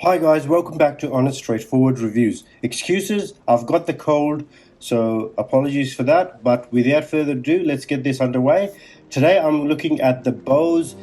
Hi guys, welcome back to Honest Straightforward Reviews. Excuses, I've got the cold, so apologies for that, but without further ado, let's get this underway. Today I'm looking at the Bose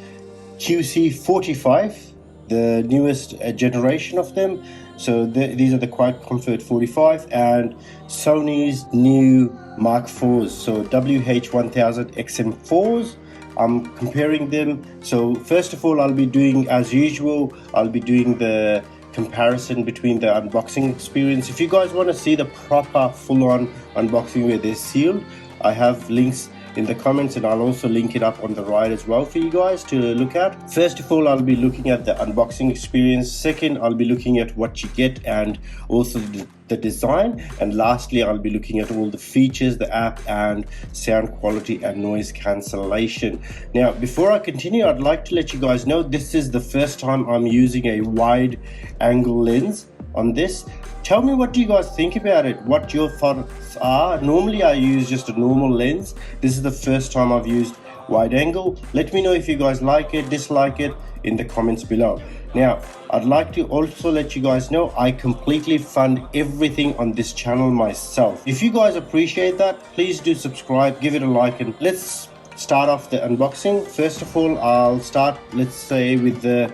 QC45, the newest generation of them. So these are the Quiet Comfort 45 and Sony's new Mark IVs, so WH-1000XM4s. I'm comparing them. So first of all, I'll be doing, as usual, I'll be doing the comparison between the unboxing experience. If you guys want to see the proper full-on unboxing where they're sealed, I have links in the comments, and I'll also link it up on the right as well for you guys to look at. First of all, I'll be looking at the unboxing experience. Second, I'll be looking at what you get and also the design. And lastly, I'll be looking at all the features, the app, and sound quality and noise cancellation. Now, before I continue, I'd like to let you guys know this is the first time I'm using a wide angle lens on this. Tell me, what do you guys think about it? What your thoughts are? Normally I use just a normal lens. This is the first time I've used wide angle. Let me know if you guys like it, dislike it in the comments below. Now, I'd like to also let you guys know I completely fund everything on this channel myself. If you guys appreciate that, please do subscribe, give it a like, and let's start off the unboxing. First of all, I'll start, let's say, with the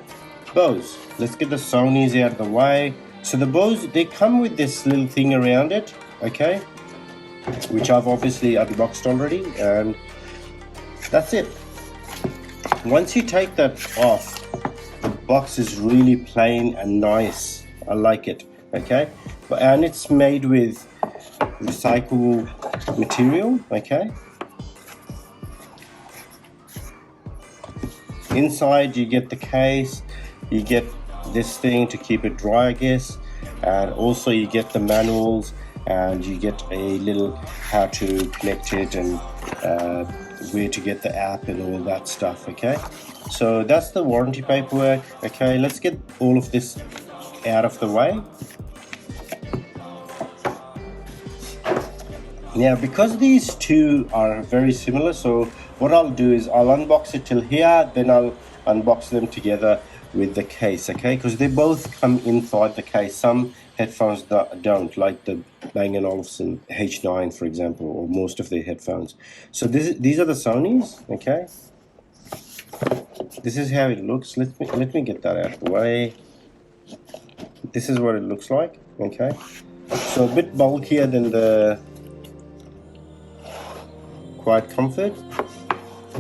Bose. Let's get the Sonys out of the way. So the Bose, they come with this little thing around it, okay, which I've obviously unboxed already, and that's it. Once you take that off, the box is really plain and nice. I like it, okay, and it's made with recyclable material, okay. Inside you get the case, you get this thing to keep it dry, I guess, and also you get the manuals, and you get a little how to connect it and where to get the app and all that stuff, okay. So that's the warranty paperwork. Okay, let's get all of this out of the way. Now, because these two are very similar, so what I'll do is I'll unbox it till here, then I'll unbox them together with the case, okay, because they both come inside the case. Some headphones don't, like the Bang & Olufsen H9, for example, or most of their headphones. So these are the Sonys, okay. This is how it looks. Let me get that out of the way. This is what it looks like, okay. So a bit bulkier than the Quiet Comfort.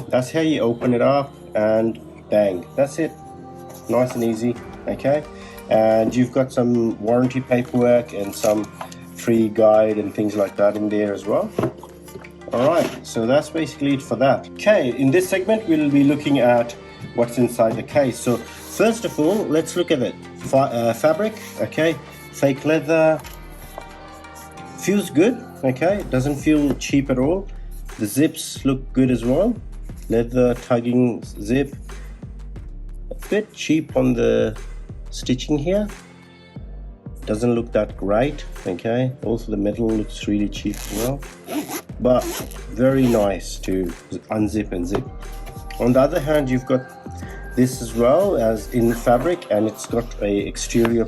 That's how you open it up, and bang, that's it. Nice and easy, okay. And you've got some warranty paperwork and some free guide and things like that in there as well. All right, so that's basically it for that. Okay, in this segment we'll be looking at what's inside the case. So first of all, let's look at it. Fabric, okay, fake leather, feels good, okay, it doesn't feel cheap at all. The zips look good as well, leather tugging zip. Bit cheap on the stitching here, doesn't look that great, okay. Also the metal looks really cheap as well, but very nice to unzip and zip. On the other hand, you've got this as well as in fabric, and it's got a exterior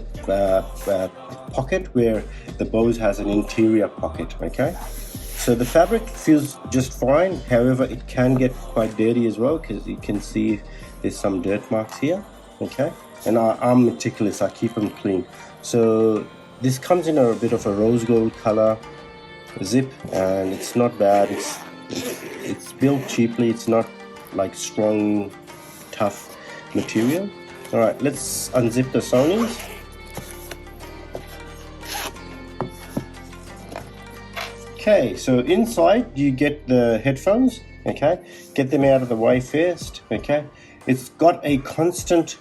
pocket where the Bose has an interior pocket, okay. So the fabric feels just fine, however it can get quite dirty as well, because you can see there's some dirt marks here, okay. And I'm meticulous, I keep them clean. So this comes in a bit of a rose gold color zip, and it's not bad. It's built cheaply. It's not like strong, tough material. All right, let's unzip the Sonys. Okay, so inside you get the headphones, okay. Get them out of the way first, okay. It's got a constant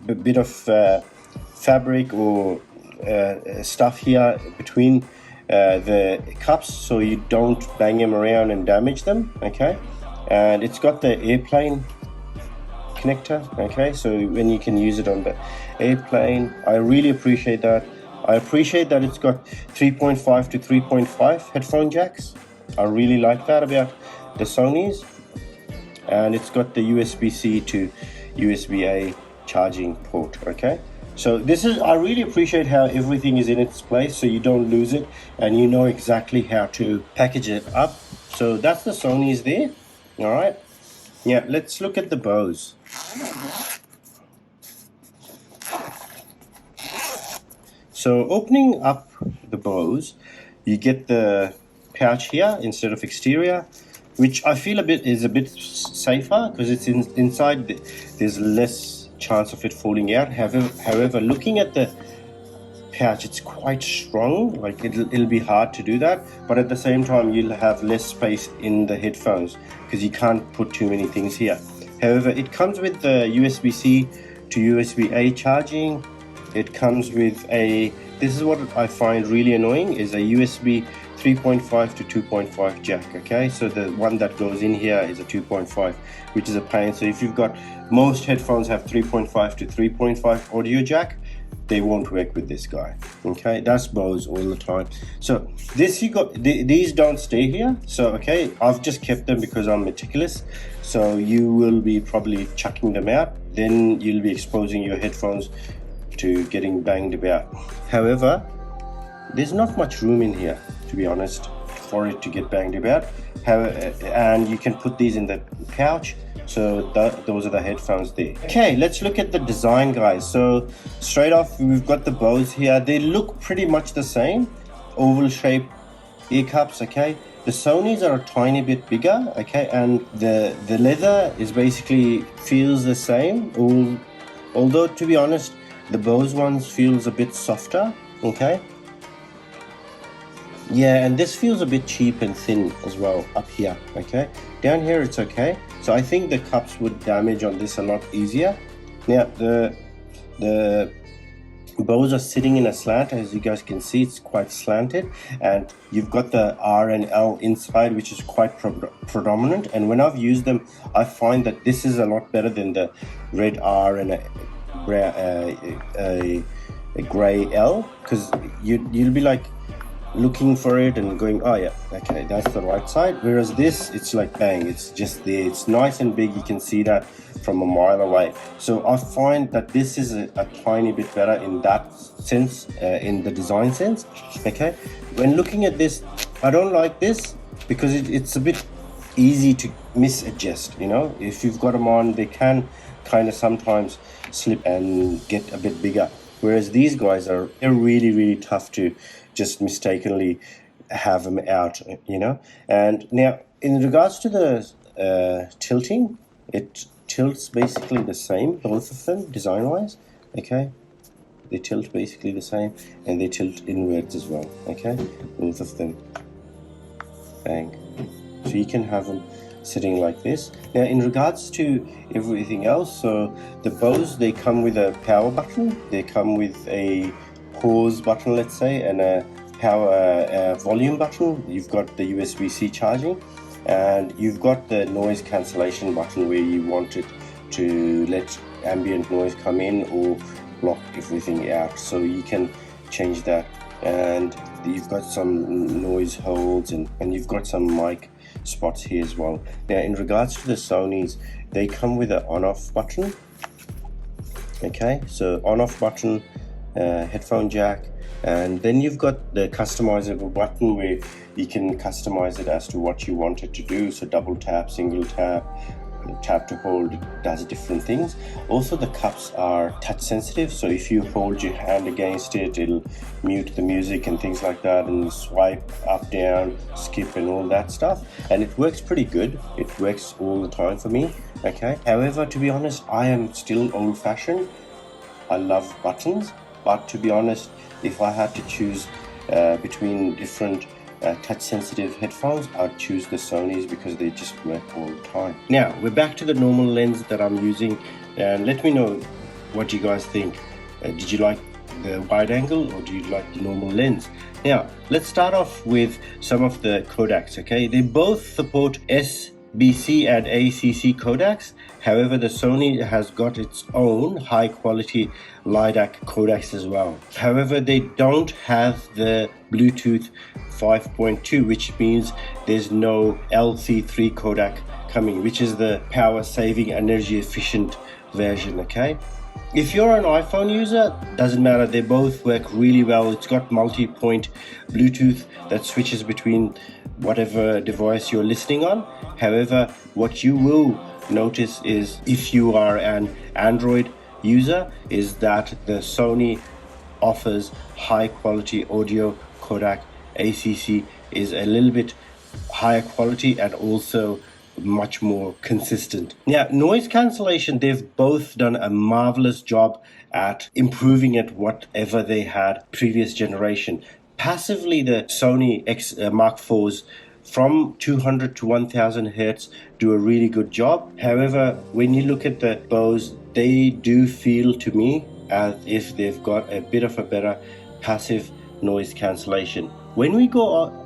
bit of fabric or stuff here between the cups, so you don't bang them around and damage them, okay. And it's got the airplane connector, okay, so when you can use it on the airplane. I really appreciate that. I appreciate that it's got 3.5 to 3.5 headphone jacks. I really like that about the Sonys. And it's got the USB-C to USB-A charging port, okay. So this is, I really appreciate how everything is in its place so you don't lose it and you know exactly how to package it up. So that's the Sony's there. All right. Yeah, let's look at the Bose. So opening up the Bose, you get the pouch here instead of exterior, which I feel is a bit safer because it's inside. There's less chance of it falling out. However, looking at the pouch, it's quite strong. Like it'll be hard to do that, but at the same time you'll have less space in the headphones because you can't put too many things here. However, it comes with the USB-C to USB-A charging. It comes with this is what I find really annoying, is a USB 3.5 to 2.5 jack. Okay, so the one that goes in here is a 2.5, which is a pain. So if you've got, most headphones have 3.5 to 3.5 audio jack, they won't work with this guy. Okay, that's Bose all the time. So this, you got these don't stay here. So okay, I've just kept them because I'm meticulous. So you will be probably chucking them out, then you'll be exposing your headphones to getting banged about. However, there's not much room in here, to be honest, for it to get banged about. And you can put these in the pouch. So those are the headphones there. Okay, let's look at the design, guys. So straight off, we've got the Bose here. They look pretty much the same, oval shape ear cups. Okay, the Sony's are a tiny bit bigger. Okay, and the leather is basically feels the same. Although to be honest, the Bose ones feels a bit softer. Okay. Yeah, and this feels a bit cheap and thin as well up here. Okay, down here it's okay. So I think the cups would damage on this a lot easier. Now the Bose are sitting in a slant, as you guys can see. It's quite slanted, and you've got the R and L inside, which is quite predominant. And when I've used them, I find that this is a lot better than the red R and a grey L, because you'll be like looking for it and going, oh yeah, okay, that's the right side. Whereas this, it's like bang, it's just there. It's nice and big. You can see that from a mile away. So I find that this is a tiny bit better in that sense, in the design sense. Okay, when looking at this, I don't like this because it's a bit easy to misadjust. You know, if you've got them on, they can kind of sometimes slip and get a bit bigger. Whereas these guys they're really tough to just mistakenly have them out, you know. And now in regards to the tilting, it tilts basically the same, both of them design wise. Okay, they tilt basically the same, and they tilt inwards as well. Okay, both of them, bang. So you can have them sitting like this. Now in regards to everything else, so the Bose, they come with a power button, they come with a pause button, let's say, and a power volume button. You've got the USB-C charging, and you've got the noise cancellation button where you want it to let ambient noise come in or block everything out, so you can change that. And you've got some noise holds, and you've got some mic spots here as well. Now in regards to the Sony's, they come with an on-off button. Okay, so on-off button, headphone jack, and then you've got the customizable button where you can customize it as to what you want it to do. So double tap, single tap, tap to hold, it does different things. Also the cups are touch sensitive, so if you hold your hand against it, it'll mute the music and things like that, and swipe up, down, skip and all that stuff, and it works pretty good. It works all the time for me. Okay, however, to be honest, I am still old-fashioned. I love buttons, but to be honest, if I had to choose between different touch-sensitive headphones, I'd choose the Sony's because they just work all the time. Now, we're back to the normal lens that I'm using, and let me know what you guys think. Did you like the wide angle or do you like the normal lens? Now, let's start off with some of the codecs, okay? They both support SBC and ACC codecs. However, the Sony has got its own high quality LiDAC codecs as well. However, they don't have the Bluetooth 5.2, which means there's no LC3 codec coming, which is the power saving, energy efficient version. Okay, If you're an iPhone user, doesn't matter, they both work really well. It's got multi-point Bluetooth that switches between whatever device you're listening on. However, what you will notice is, if you are an Android user, is that the Sony offers high quality audio codec. ACC is a little bit higher quality and also much more consistent. Now, noise cancellation, they've both done a marvelous job at improving at whatever they had previous generation. Passively, the Sony Mark IVs from 200 to 1000 hertz do a really good job. However, when you look at the Bose, they do feel to me as if they've got a bit of a better passive noise cancellation. When we go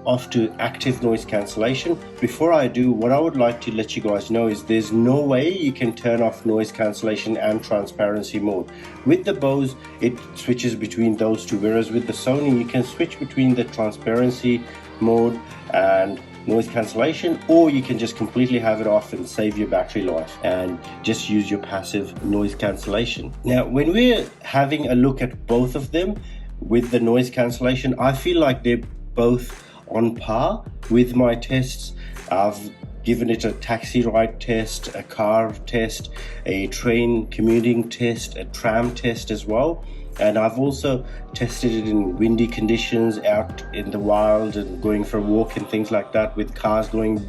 off to active noise cancellation, before I do, what I would like to let you guys know is there's no way you can turn off noise cancellation and transparency mode. With the Bose, it switches between those two, whereas with the Sony, you can switch between the transparency mode and noise cancellation, or you can just completely have it off and save your battery life and just use your passive noise cancellation. Now, when we're having a look at both of them with the noise cancellation, I feel like they're both on par. With my tests, I've given it a taxi ride test, a car test, a train commuting test, a tram test as well. And I've also tested it in windy conditions, out in the wild and going for a walk and things like that with cars going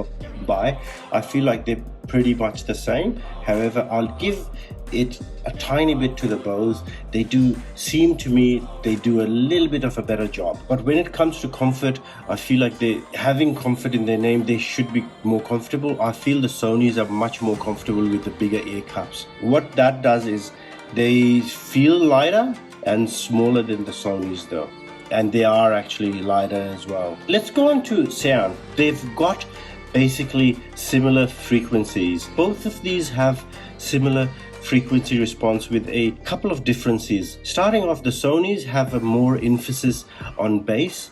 by. I feel like they're pretty much the same. However, I'll give it a tiny bit to the Bose. They do seem to me they do a little bit of a better job. But when it comes to comfort, I feel like they having comfort in their name, they should be more comfortable. I feel the Sonys are much more comfortable with the bigger ear cups. What that does is they feel lighter and smaller than the Sonys though, and they are actually lighter as well. Let's go on to sound. They've got basically similar frequencies. Both of these have similar frequency response with a couple of differences. Starting off, the Sonys have a more emphasis on bass,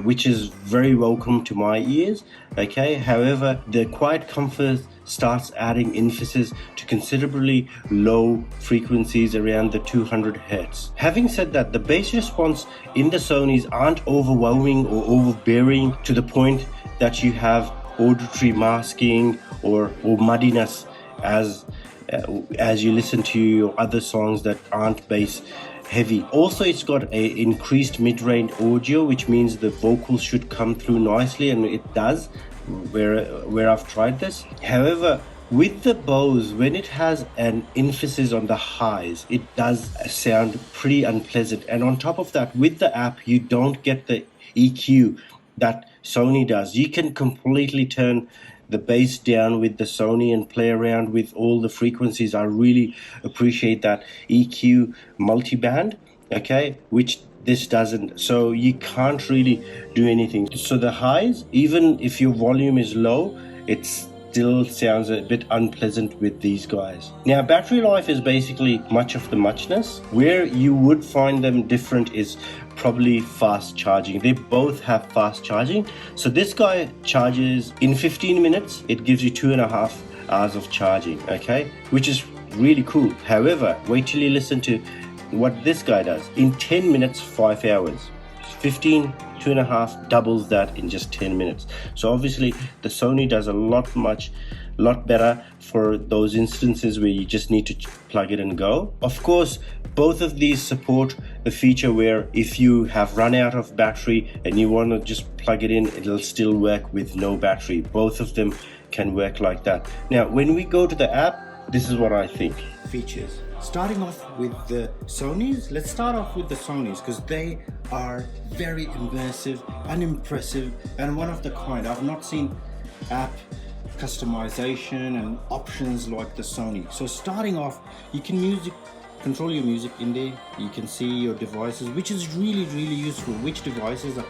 which is very welcome to my ears. Okay, however, the Quiet Comfort starts adding emphasis to considerably low frequencies around the 200 hertz. Having said that, the bass response in the Sonys aren't overwhelming or overbearing to the point that you have auditory masking or muddiness as you listen to your other songs that aren't bass heavy. Also, it's got a increased mid-range audio, which means the vocals should come through nicely, and it does where I've tried this. However, with the Bose, when it has an emphasis on the highs, it does sound pretty unpleasant. And on top of that, with the app, you don't get the EQ that Sony does. You can completely turn the bass down with the Sony and play around with all the frequencies. I really appreciate that EQ multiband, okay, which this doesn't. So you can't really do anything. So the highs, even if your volume is low, it still sounds a bit unpleasant with these guys. Now, battery life is basically much of the muchness. Where you would find them different is probably fast charging. They both have fast charging. So this guy charges in 15 minutes. It gives you 2.5 hours of charging, okay, which is really cool. However, wait till you listen to what this guy does. In 10 minutes, 5 hours. 15, 2.5, doubles that in just 10 minutes. So obviously the Sony does a lot better for those instances where you just need to plug it and go. Of course, both of these support the feature where if you have run out of battery and you want to just plug it in, it'll still work with no battery. Both of them can work like that. Now, when we go to the app, this is what I think. Features. Starting off with the Sonys, let's start off with the Sonys because they are very immersive and impressive and one of the kind. I've not seen app customization and options like the Sony. So starting off, you can control your music in there. You can see your devices, which is really useful, which devices are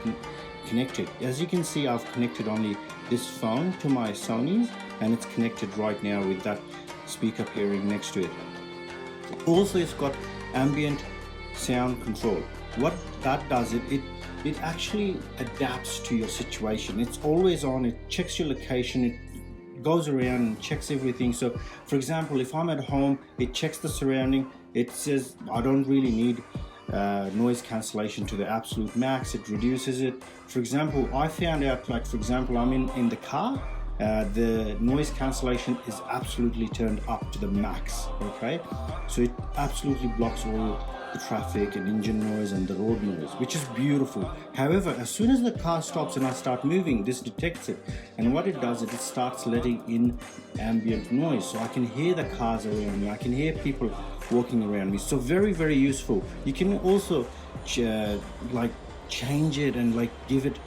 connected. As you can see, I've connected only this phone to my Sonys and it's connected right now with that speaker pairing next to it. Also, it's got ambient sound control. What that does, it actually adapts to your situation. It's always on, it checks your location, it goes around and checks everything. So for example, if I'm at home, it checks the surrounding it says I don't really need noise cancellation to the absolute max. It reduces it. For example, I found out, like for example, I'm in the car, the noise cancellation is absolutely turned up to the max. Okay, so it absolutely blocks all the traffic and engine noise and the road noise, which is beautiful. However, as soon as the car stops and I start moving, this detects it, and what it does is it starts letting in ambient noise, so I can hear the cars around me, I can hear people walking around me. So very, very useful. You can also like change it and like give it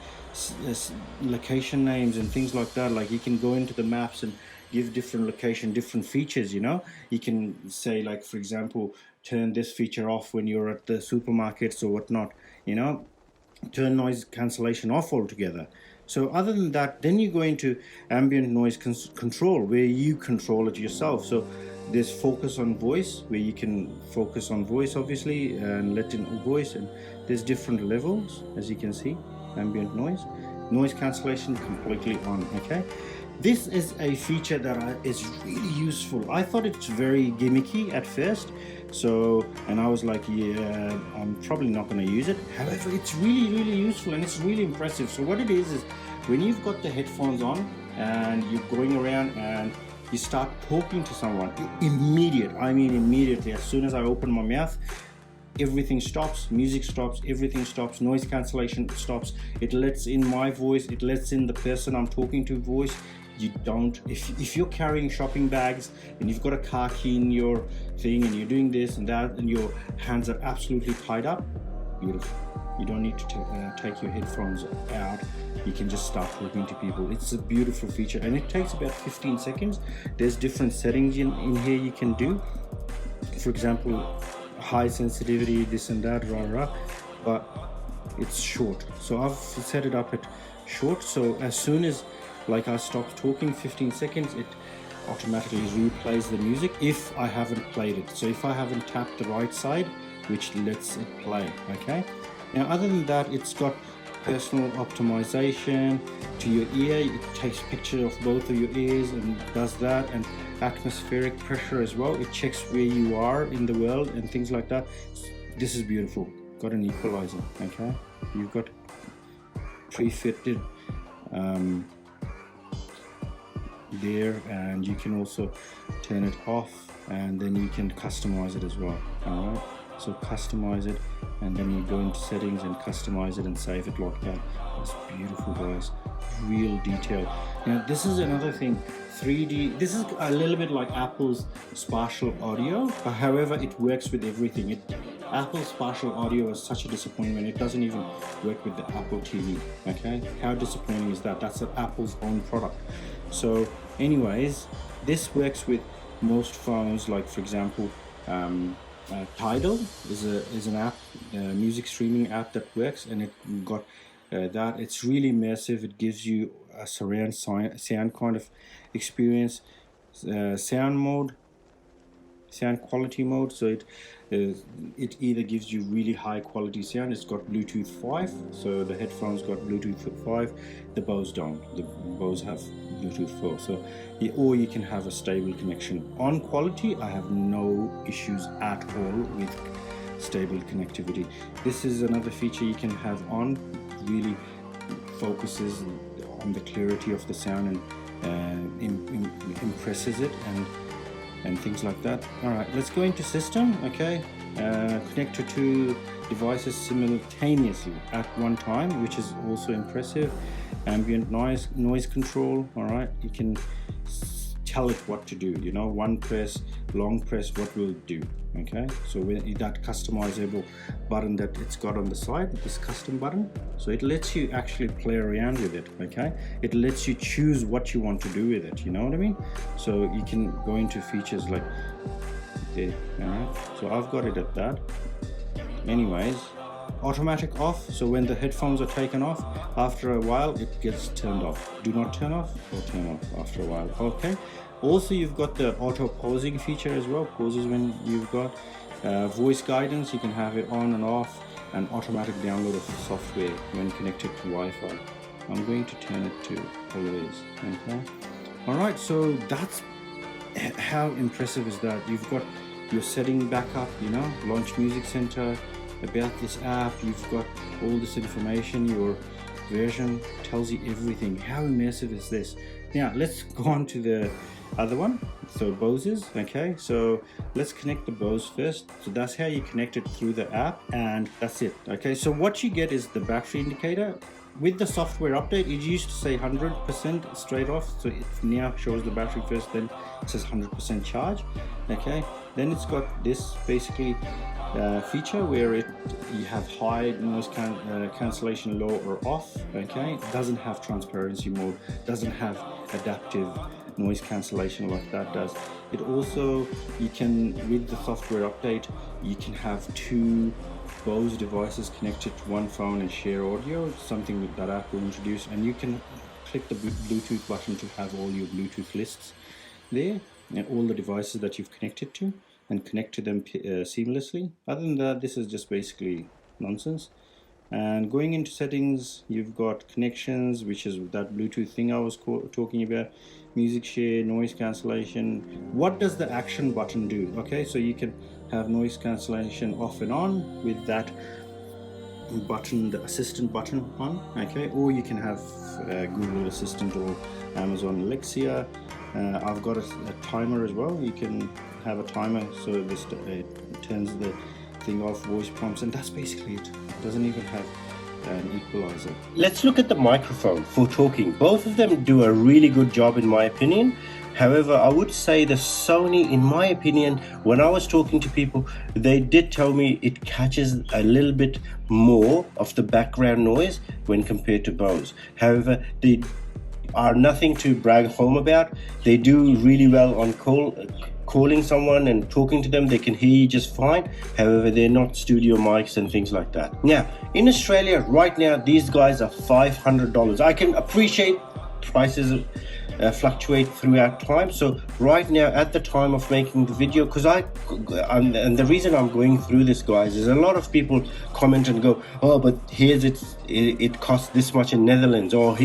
location names and things like that. Like you can go into the maps and give different location, different features, you know. You can say, like for example, turn this feature off when you're at the supermarkets or whatnot, you know, turn noise cancellation off altogether. So other than that, then you go into ambient noise control, where you control it yourself. So there's focus on voice, where you can focus on voice obviously and let in voice, and there's different levels, as you can see. Ambient noise cancellation completely on. Okay, this is a feature that is really useful. I thought it's very gimmicky at first, so, and I was like, yeah, I'm probably not going to use it. However, it's really, really useful and it's really impressive. So what it is when you've got the headphones on and you're going around and you start talking to someone, immediately, as soon as I open my mouth, everything stops, music stops, everything stops, noise cancellation stops. It lets in my voice, it lets in the person I'm talking to voice. You don't, if you're carrying shopping bags and you've got a car key in your thing and you're doing this and that and your hands are absolutely tied up, beautiful. You don't need to take your headphones out. You can just start talking to people. It's a beautiful feature and it takes about 15 seconds. There's different settings in here you can do. For example, high sensitivity, this and that, but it's short. So I've set it up at short. So as soon as like I stop talking, 15 seconds, it automatically replays the music if I haven't played it. So if I haven't tapped the right side, which lets it play. Okay. Now, other than that, it's got personal optimization to your ear. It takes a picture of both of your ears and does that, and atmospheric pressure as well. It checks where you are in the world and things like that. This is beautiful. Got an equalizer. Okay, you've got pre-fitted there, and you can also turn it off, and then you can customize it as well. All right, so customize it, and then you go into settings and customize it and save it like that. That's beautiful, guys. Real detail. Now this is another thing, 3D. This is a little bit like Apple's spatial audio, but however it works with everything. Apple's spatial audio is such a disappointment. It doesn't even work with the Apple TV. Okay, how disappointing is that? That's Apple's own product. So anyways, this works with most phones. Like for example, Tidal is an app, music streaming app that works, and it got that. It's really immersive. It gives you a surround sound kind of experience. Sound quality mode, so it either gives you really high quality sound. It's got Bluetooth 5, so the headphones got Bluetooth 5. The Bose don't. The Bose have Bluetooth 4. So or you can have a stable connection. On quality, I have no issues at all with stable connectivity. This is another feature you can have on. Really focuses on the clarity of the sound and impresses it and things like that. All right, let's go into system. Okay, connect to two devices simultaneously at one time, which is also impressive. Ambient noise control. All right, you can tell it what to do. You know, one press, long press, what will it do? Okay, so with that customizable button that it's got on the side, this custom button, so it lets you actually play around with it. Okay, it lets you choose what you want to do with it, you know what I mean? So you can go into features like there. All right, so I've got it at that. Anyways, automatic off, so when the headphones are taken off, after a while it gets turned off. Do not turn off or turn off after a while. Okay, also you've got the auto pausing feature as well, pauses when you've got voice guidance. You can have it on and off, and automatic download of software when connected to Wi-Fi. I'm going to turn it to always. Okay, all right, so that's how impressive is that. You've got your setting backup, you know, launch music center, about this app, you've got all this information, your version tells you everything. How immersive is this? Now let's go on to the other one, so Bose's. Okay, so let's connect the Bose first. So that's how you connect it through the app, and that's it. Okay, so what you get is the battery indicator. With the software update, it used to say 100% straight off, so it now shows the battery first, then it says 100% charge. Okay, then it's got this basically feature where you have high noise cancellation, low or off. Okay, it doesn't have transparency mode, doesn't have adaptive noise cancellation like that does. It also, you can, with the software update, you can have two Bose devices connected to one phone and share audio, something that App will introduce, and you can click the Bluetooth button to have all your Bluetooth lists there and all the devices that you've connected to, and connect to them seamlessly. Other than that, this is just basically nonsense. And going into settings, you've got connections, which is that Bluetooth thing I was talking about, music share, noise cancellation. What does the action button do? Okay, so you can have noise cancellation off and on with that button, the assistant button on. Okay, or you can have Google Assistant or Amazon Alexa. I've got a timer as well. You can have a timer, so this turns the thing off, voice prompts, and that's basically it. Doesn't even have an equalizer. Let's look at the microphone for talking. Both of them do a really good job in my opinion. However, I would say the Sony, in my opinion, when I was talking to people, they did tell me it catches a little bit more of the background noise when compared to Bose. However, they are nothing to brag home about. They do really well on calling someone and talking to them. They can hear you just fine. However, they're not studio mics and things like that. Now, in Australia right now, these guys are $500. I can appreciate prices fluctuate throughout time. So right now, at the time of making the video, because and the reason I'm going through this, guys, is a lot of people comment and go, oh, but here's it costs this much in Netherlands, or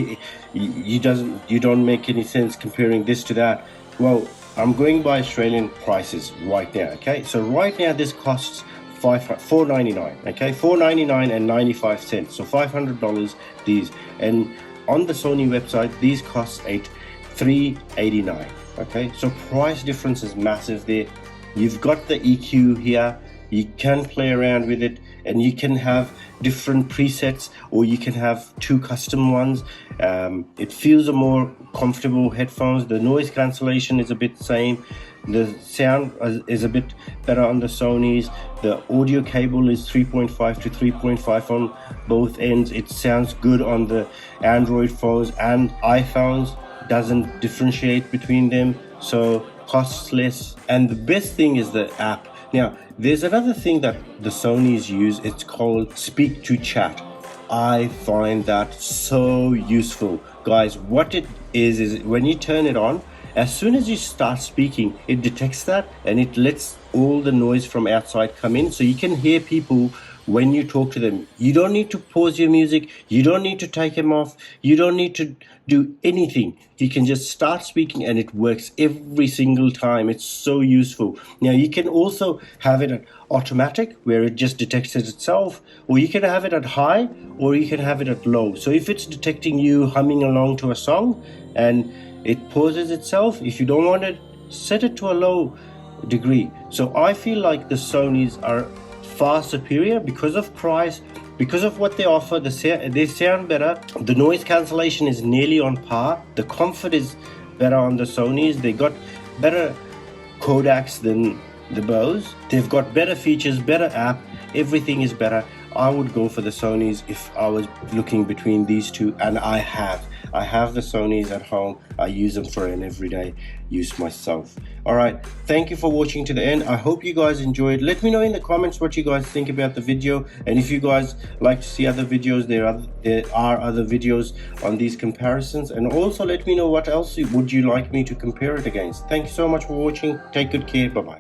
you don't make any sense comparing this to that. Well, I'm going by Australian prices right now. Okay, so right now this costs $4.99. Okay, $4.99 and 95 cents. So $500 these, and on the Sony website these cost $3.89. Okay, so price difference is massive there. You've got the EQ here, you can play around with it, and you can have different presets, or you can have two custom ones. It feels a more comfortable headphones. The noise cancellation is a bit same. The sound is a bit better on the Sonys. The audio cable is 3.5 to 3.5 on both ends. It sounds good on the Android phones and iPhones. Doesn't differentiate between them, so costs less. And the best thing is the app. Now, there's another thing that the Sonys use. It's called speak to chat. I find that so useful, guys. What it is when you turn it on, as soon as you start speaking, it detects that and it lets all the noise from outside come in, so you can hear people when you talk to them. You don't need to pause your music, you don't need to take them off, you don't need to do anything. You can just start speaking and it works every single time. It's so useful. Now, you can also have it at automatic, where it just detects it itself, or you can have it at high, or you can have it at low. So if it's detecting you humming along to a song and it pauses itself, if you don't want it, set it to a low degree. So I feel like the Sonys are far superior because of price, because of what they offer. They sound better. The noise cancellation is nearly on par. The comfort is better on the Sonys. They got better codecs than the Bose. They've got better features, better app. Everything is better. I would go for the Sonys if I was looking between these two, and I have the Sonys at home. I use them for an everyday use myself. Alright, thank you for watching to the end. I hope you guys enjoyed. Let me know in the comments what you guys think about the video, and if you guys like to see other videos, there are other videos on these comparisons, and also let me know what else would you like me to compare it against. Thank you so much for watching. Take good care. Bye bye.